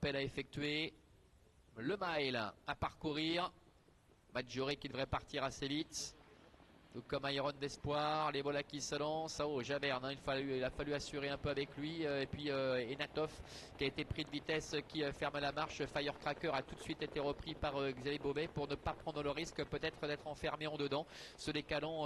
rappel à effectuer. Le mile à parcourir. Maggiore qui devrait partir assez vite. Tout comme Iron d'Espoir, les voilà qui se lancent. Oh, Javerne, hein, il a fallu assurer un peu avec lui. Et puis Enatov qui a été pris de vitesse, qui ferme la marche. Firecracker a tout de suite été repris par Xavier Beauvais pour ne pas prendre le risque peut-être d'être enfermé en dedans, se décalant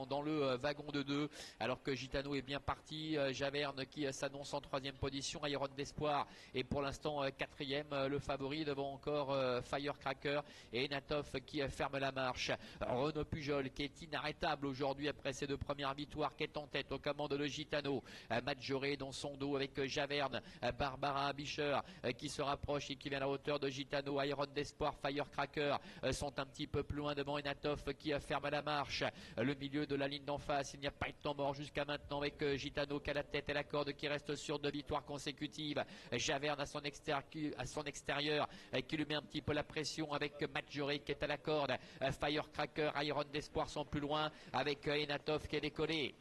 dans le wagon de 2. Alors que Gitano est bien parti. Javerne qui s'annonce en 3e position. Iron d'Espoir est pour l'instant 4e. Le favori devant encore Firecracker et Enatov qui ferme la marche. Renaud Pujol qui est inarrêtable aujourd'hui après ses 2 premières victoires, qui est en tête aux commandes de Gitano. Maggiore dans son dos avec Javerne, Barbara Bischer qui se rapproche et qui vient à la hauteur de Gitano. Iron d'Espoir, Firecracker sont un petit peu plus loin devant Enatov qui ferme la marche. Le milieu de la ligne d'en face, il n'y a pas eu de temps mort jusqu'à maintenant avec Gitano qui a la tête et la corde, qui reste sur 2 victoires consécutives. Javerne à son extérieur qui lui met un petit peu la pression avec Maggiore qui est à la corde. Firecracker, Iron d'Espoir sont plus loin avec Enatov qui est décollé.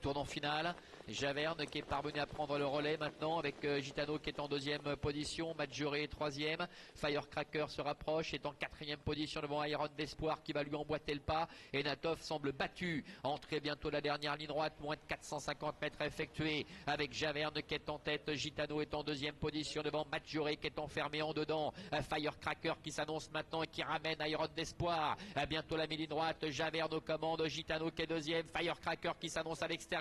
Tournant final, Javerne qui est parvenu à prendre le relais maintenant avec Gitano qui est en 2e position, Maggiore 3e, Firecracker se rapproche, est en 4e position devant Iron d'Espoir qui va lui emboîter le pas. Enatov semble battu, entrée bientôt la dernière ligne droite, moins de 450 mètres effectués avec Javerne qui est en tête, Gitano est en 2e position devant Maggiore qui est enfermé en dedans, Firecracker qui s'annonce maintenant et qui ramène Iron d'Espoir, bientôt la ligne droite, Javerne aux commandes, Gitano qui est 2e, Firecracker qui s'annonce à l'extérieur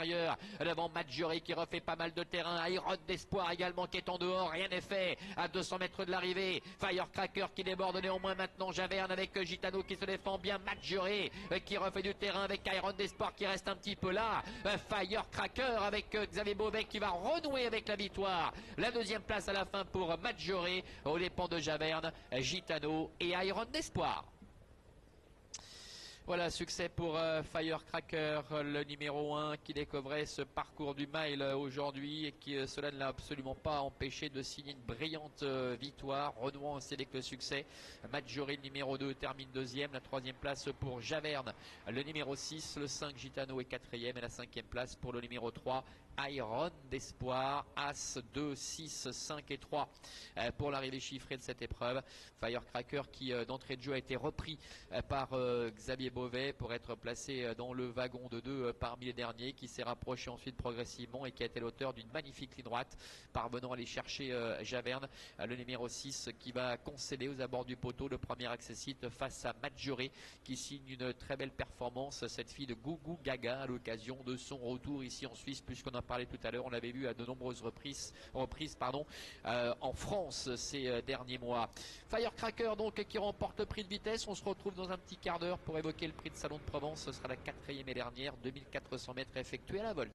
devant Maggiore qui refait pas mal de terrain. Iron d'Espoir également qui est en dehors, rien n'est fait à 200 mètres de l'arrivée. Firecracker qui déborde néanmoins maintenant. Javerne avec Gitano qui se défend bien. Maggiore qui refait du terrain avec Iron d'Espoir qui reste un petit peu là. Firecracker avec Xavier Beauvais qui va renouer avec la victoire. La 2e place à la fin pour Maggiore aux dépens de Javerne, Gitano et Iron d'Espoir. Voilà, succès pour Firecracker, le numéro 1 qui découvrait ce parcours du mile aujourd'hui et qui cela ne l'a absolument pas empêché de signer une brillante victoire, renouant aussi avec le succès. Maggiore, le numéro 2, termine 2e, la 3e place pour Javerne, le numéro 6, le 5 Gitano est 4e et la 5e place pour le numéro 3, Iron d'Espoir, As 2, 6, 5 et 3 pour l'arrivée chiffrée de cette épreuve. Firecracker qui d'entrée de jeu a été repris par Xavier Beauvais pour être placé dans le wagon de 2 parmi les derniers, qui s'est rapproché ensuite progressivement et qui a été l'auteur d'une magnifique ligne droite, parvenant à aller chercher Javerne, le numéro 6 qui va concéder aux abords du poteau le premier accessite face à Maggiore qui signe une très belle performance, cette fille de Gougou Gaga à l'occasion de son retour ici en Suisse, puisqu'on en parlait tout à l'heure, on l'avait vu à de nombreuses reprises en France ces derniers mois. Firecracker donc qui remporte le prix de vitesse. On se retrouve dans un petit quart d'heure pour évoquer le prix de Salon de Provence. Ce sera la 4e et dernière, 2400 mètres effectués à la volte.